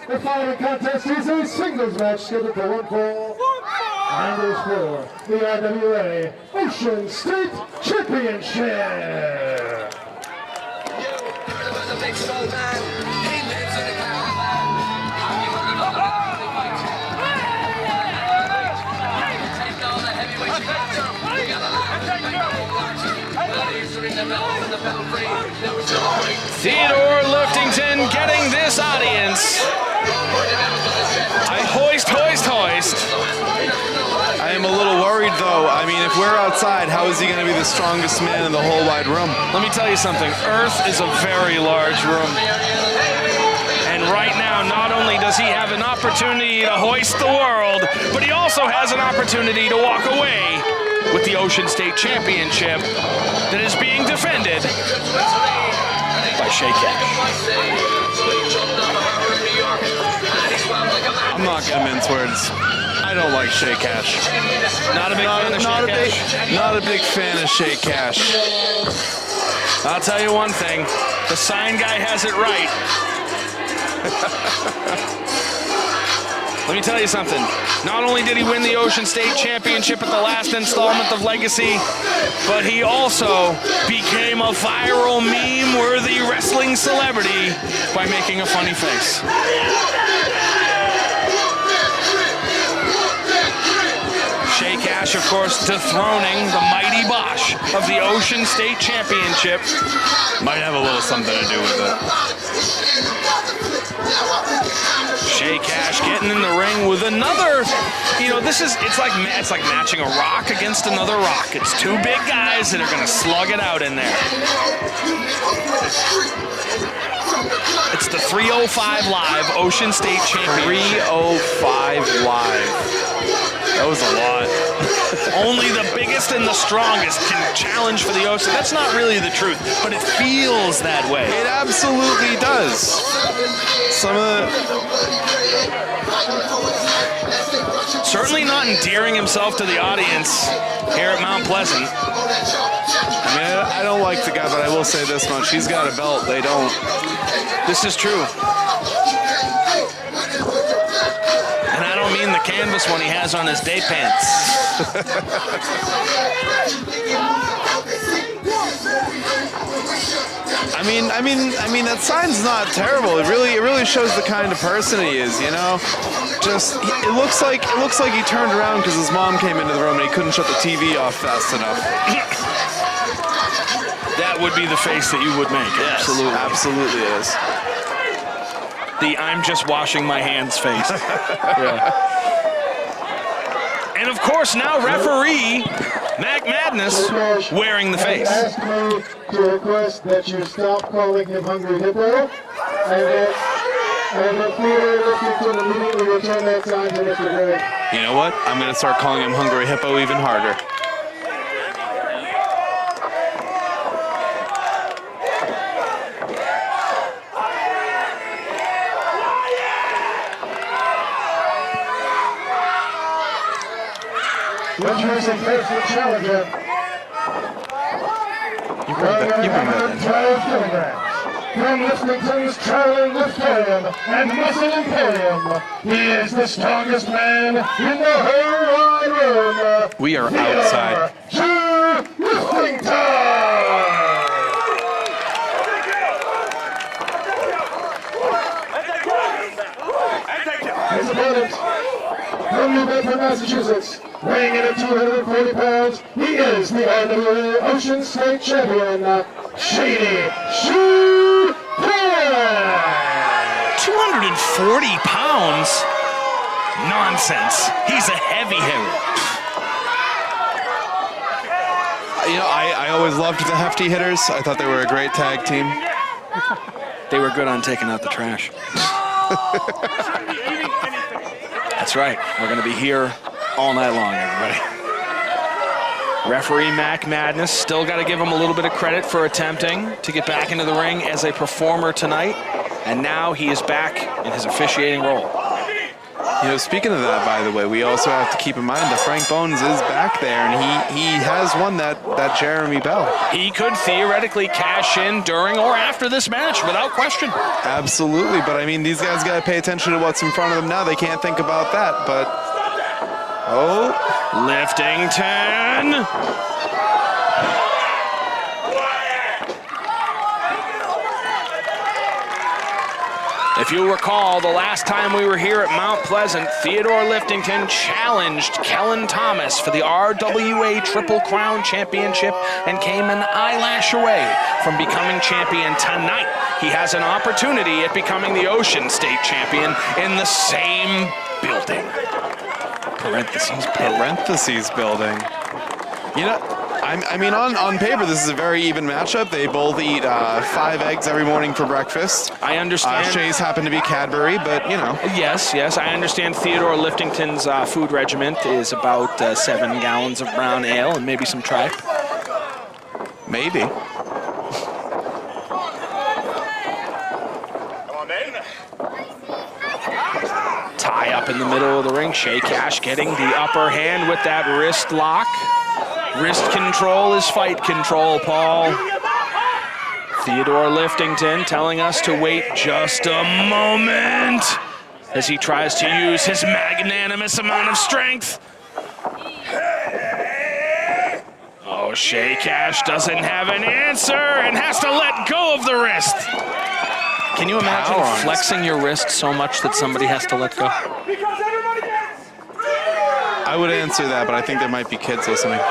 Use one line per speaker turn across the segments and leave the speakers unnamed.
The following contest is a singles match scheduled for one fall. And is for the RWA Ocean State Championship.
Theodore Liftington getting this audience. Hoist.
I am a little worried though. I mean, if we're outside, how is he going to be the strongest man in the whole wide room?
Let me tell you something. Earth is a very large room. And right now, not only does he have an opportunity to hoist the world, but he also has an opportunity to walk away with the Ocean State Championship that is being defended by Shay.
I'm not going to mince words. I don't like Shay Cash.
Not a big fan of Shay Cash?
Not a big fan of Shay Cash.
I'll tell you one thing. The sign guy has it right. Let me tell you something. Not only did he win the Ocean State Championship at the last installment of Legacy, but he also became a viral meme-worthy wrestling celebrity by making a funny face. Shay Cash, of course, dethroning the mighty Bosch of the Ocean State Championship.
Might have a little something to do with it.
Shay Cash getting in the ring with another, it's like matching a rock against another rock. It's two big guys that are going to slug it out in there. It's the 305 Live Ocean State Championship.
305 Live. That was a lot.
Only the biggest and the strongest can challenge for the Ocean. That's not really the truth, but it feels that way.
It absolutely does. Some of the...
Certainly not endearing himself to the audience here at Mount Pleasant.
I mean, I don't like the guy, but I will say this much. He's got a belt. They don't.
This is true. And I don't mean the canvas one he has on his day pants.
I mean that sign's not terrible. It really shows the kind of person he is, you know. Just it looks like he turned around because his mom came into the room and he couldn't shut the TV off fast enough.
That would be the face that you would make.
Yes, absolutely is.
The I'm just washing my hands face. Yeah. And of course now referee Mac Madness wearing the face.
Asked me to request that you stop calling him Hungry Hippo, and that Theodore Liftington immediately return that sign to Mr. Gray.
You know what? I'm going to start calling him Hungry Hippo even harder.
Introducing first the challenger.
You bring that in.
112 kilograms. From Liftington's Traveling Liftorium and Muscle Imperium, he is the strongest man in the whole wide room.
We are outside.
Shay Liftington! His opponent, from New Bedford, Massachusetts, weighing in at 240 pounds, he is the RWA Ocean State Champion, Shay.
240 pounds? Nonsense. He's a heavy hitter.
You know, I always loved the hefty hitters. I thought they were a great tag team.
They were good on taking out the trash. That's right. We're going to be here all night long, everybody. Referee Mac Madness, still got to give him a little bit of credit for attempting to get back into the ring as a performer tonight. And now he is back in his officiating role.
You know, speaking of that, by the way, we also have to keep in mind that Frank Bones is back there, and he has won that Jeremy Bell.
He could theoretically cash in during or after this match without question.
Absolutely, but I mean, these guys got to pay attention to what's in front of them now. They can't think about that, but... Oh.
Liftington. If you recall, the last time we were here at Mount Pleasant, Theodore Liftington challenged Kellen Thomas for the RWA Triple Crown Championship and came an eyelash away from becoming champion tonight. He has an opportunity at becoming the Ocean State Champion in the same building.
Parentheses building. You know, I mean, on paper, this is a very even matchup. They both eat 5 eggs every morning for breakfast.
I understand.
Shay's happen to be Cadbury, but, you know.
Yes, I understand Theodore Liftington's food regiment is about 7 gallons of brown ale and maybe some tripe.
Maybe.
Tie up in the middle of the ring. Shay Cash getting the upper hand with that wrist lock. Wrist control is fight control, Paul. Theodore Liftington telling us to wait just a moment as he tries to use his magnanimous amount of strength. Oh, Shay Cash doesn't have an answer and has to let go of the wrist. Can you imagine flexing your wrist so much that somebody has to let go?
I would answer that, but I think there might be kids listening.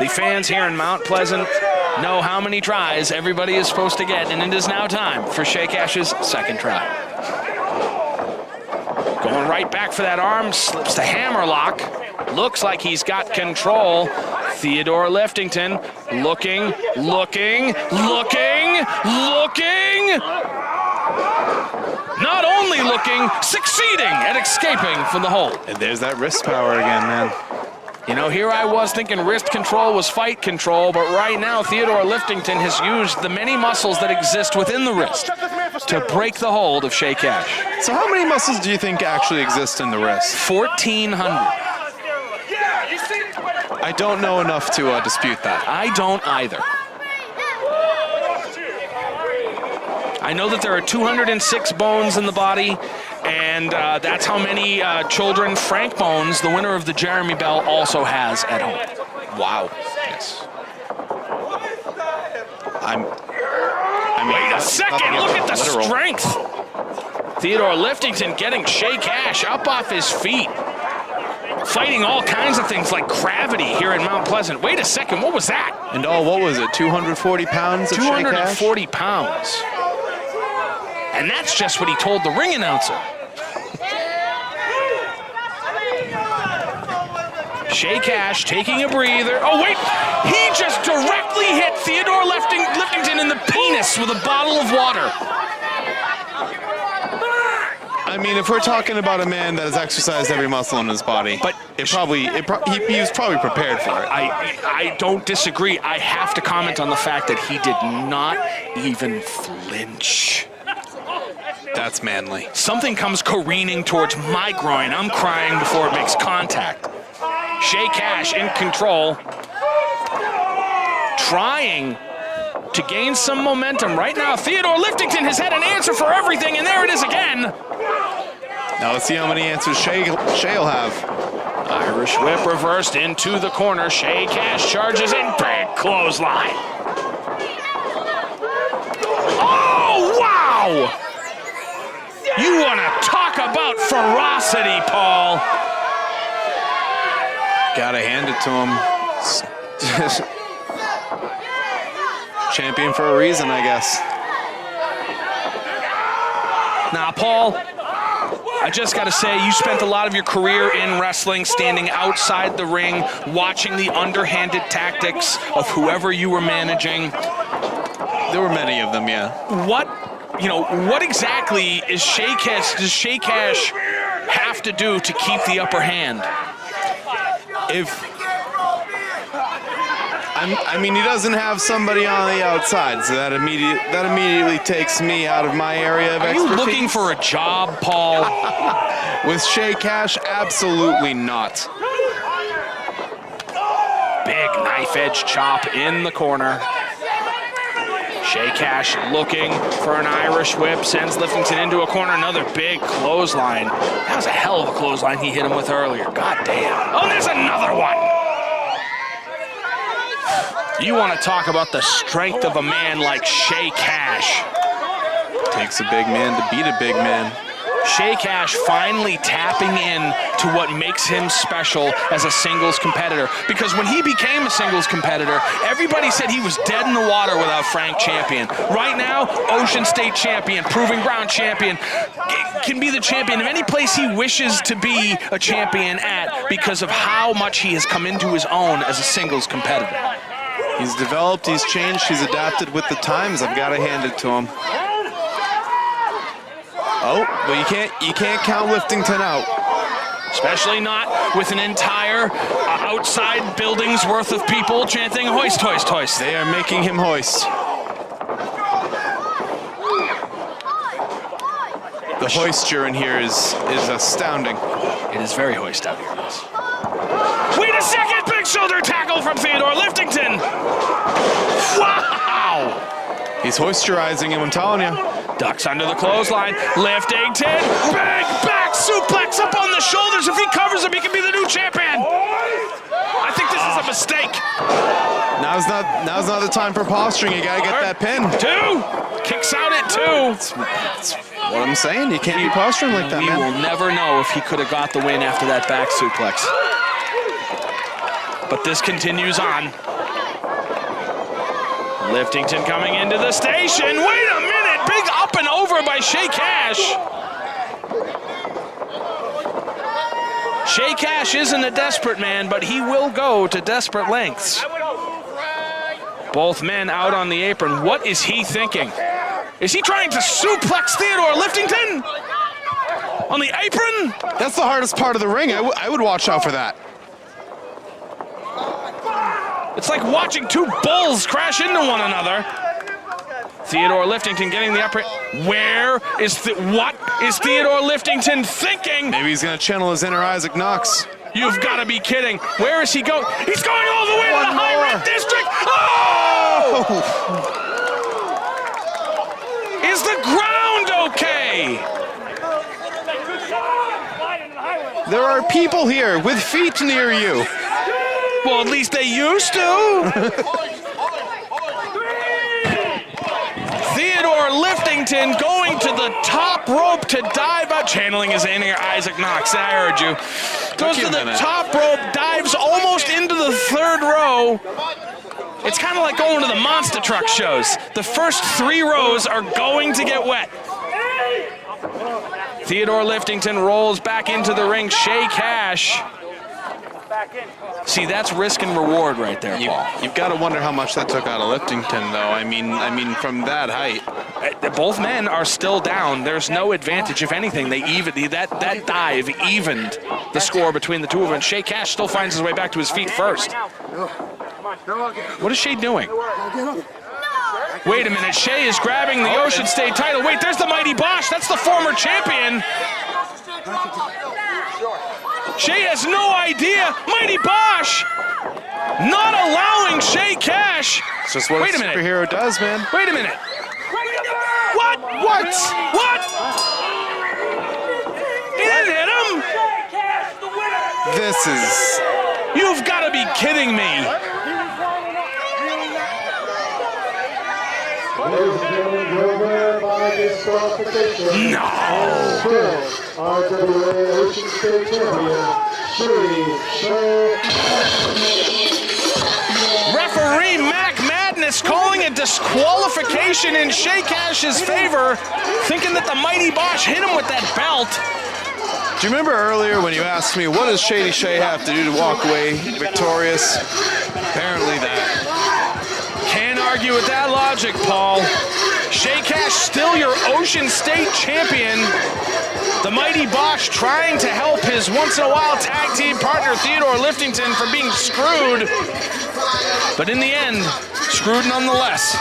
The fans here in Mount Pleasant know how many tries everybody is supposed to get, and it is now time for Shay Cash's second try. Going right back for that arm, slips the hammer lock. Looks like he's got control. Theodore Liftington looking. Not only looking, succeeding at escaping from the hold.
And there's that wrist power again, man.
You know, here I was thinking wrist control was fight control, but right now Theodore Liftington has used the many muscles that exist within the wrist to break the hold of Shay Cash.
So how many muscles do you think actually exist in the wrist?
1,400.
I don't know enough to dispute that.
I don't either. I know that there are 206 bones in the body, and that's how many children Frank Bones, the winner of the Jeremy Bell, also has at home. Wow. Yes. Wait a second, look at the strength. Theodore Liftington getting Shay Cash up off his feet. Fighting all kinds of things like gravity here in Mount Pleasant. Wait a second, what was that?
And what was it, 240 pounds of Shay Cash?
240 pounds. And that's just what he told the ring announcer. Shay Cash taking a breather. Oh, wait! He just directly hit Theodore Liftington in the penis with a bottle of water.
I mean, if we're talking about a man that has exercised every muscle in his body, but he was probably prepared for it.
I don't disagree. I have to comment on the fact that he did not even flinch.
That's manly.
Something comes careening towards my groin. I'm crying before it makes contact. Shay Cash in control. Trying to gain some momentum. Right now, Theodore Liftington has had an answer for everything, and there it is again.
Now let's see how many answers Shay'll have.
Irish whip reversed into the corner. Shay Cash charges in. Big clothesline. Oh, wow! You want to talk about ferocity, Paul.
Gotta hand it to him. Champion for a reason, I guess.
Now, Paul, I just got to say, you spent a lot of your career in wrestling, standing outside the ring, watching the underhanded tactics of whoever you were managing.
There were many of them, yeah.
What exactly does Shay Cash have to do to
I mean, he doesn't have somebody on the outside, so that immediately takes me out of my area of
Are you
expertise.
looking for a job, Paul?
With Shay Cash, absolutely not.
Big knife edge chop in the corner. Shay Cash looking for an Irish whip, sends Liftington into a corner, another big clothesline. That was a hell of a clothesline he hit him with earlier. God damn. Oh, there's another one. You want to talk about the strength of a man like Shay Cash.
Takes a big man to beat a big man.
Shay Cash finally tapping in to what makes him special as a singles competitor. Because when he became a singles competitor, everybody said he was dead in the water without Frank Champion. Right now, Ocean State champion, Proving Ground champion, can be the champion of any place he wishes to be a champion at because of how much he has come into his own as a singles competitor.
He's developed, he's changed, he's adapted with the times. I've got to hand it to him. Oh, but you can't count Liftington out.
Especially not with an entire outside building's worth of people chanting hoist, hoist, hoist.
They are making him hoist. The hoisture in here is astounding.
It is very hoist out here, yes. Wait a second! Big shoulder tackle from Theodore Liftington! Wow!
He's hoisterizing him, I'm telling you.
Ducks under the clothesline. Liftington! Big back suplex up on the shoulders. If he covers him, he can be the new champion! I think this is a mistake.
Now's not the time for posturing. You gotta get that pin.
2! Kicks out at 2.
That's what I'm saying. You can't be posturing like that,
We
man.
will never know if he could have got the win after that back suplex. But this continues on. Liftington coming into the station. Wait a minute! Big up and over by Shay Cash. Shay Cash isn't a desperate man, but he will go to desperate lengths. Both men out on the apron. What is he thinking? Is he trying to suplex Theodore Liftington? On the apron?
That's the hardest part of the ring. I would watch out for that.
It's like watching two bulls crash into one another. Theodore Liftington getting the upper. What is Theodore Liftington thinking?
Maybe he's gonna channel his inner Isaac Knox.
You've got to be kidding. Where is he going? He's going all the way to the high red district. Oh! Is the ground okay?
There are people here with feet near you.
Well, at least they used to. Theodore Liftington going to the top rope to dive out, channeling his inner Isaac Knox. I heard you. Goes to the top rope, dives almost into the third row. It's kind of like going to the monster truck shows. The first 3 rows are going to get wet. Theodore Liftington rolls back into the ring. Shay Cash. See, that's risk and reward right there, Paul.
You've got to wonder how much that took out of Liftington, though. I mean, from that height.
Both men are still down. There's no advantage. If anything, that dive evened the score between the two of them. Shay Cash still finds his way back to his feet first. What is Shay doing? Wait a minute. Shay is grabbing the Ocean State title. Wait, there's the Mighty Bosch. That's the former champion. Shay has no idea. Mighty Bosch not allowing Shay Cash.
It's just what a superhero does, man.
Wait a minute. What? What? What? He didn't hit him.
This is...
You've got to be kidding me.
Ladies and gentlemen, your winner by disqualification.
No.
Still, RWA Ocean State Champion, Shay.
Referee Mac Madness calling a disqualification in Shay Cash's favor, thinking that the Mighty Bosch hit him with that belt.
Do you remember earlier when you asked me, what does Shady Shay have to do to walk away victorious? Apparently that.
Can't argue argue with that logic, Paul. Shay Cash still your Ocean State champion. The mighty Bosch trying to help his once-in-a-while tag team partner Theodore Liftington from being screwed. But in the end, screwed nonetheless.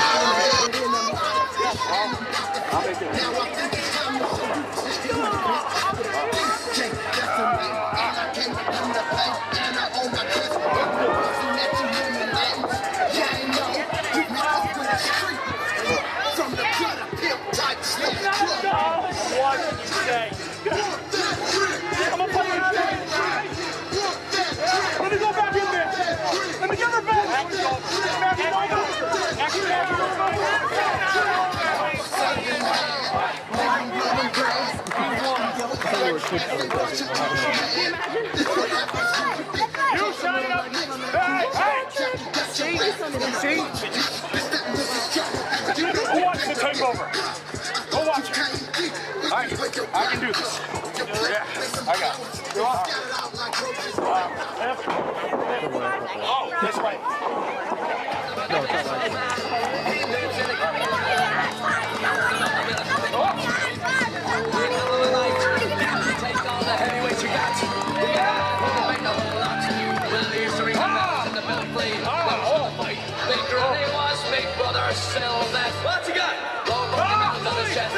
Let me go back in there. Let me get her back. You shut it up. Hey. Who wants to take over? Go watch it. I can do this. Yeah, I got it. Oh, this way.
Take all the heavyweights you got. Make a whole lot. Well, here's the ring. The belt plate. Big girl, they was big brother, sell that. What you got? Low, another chest.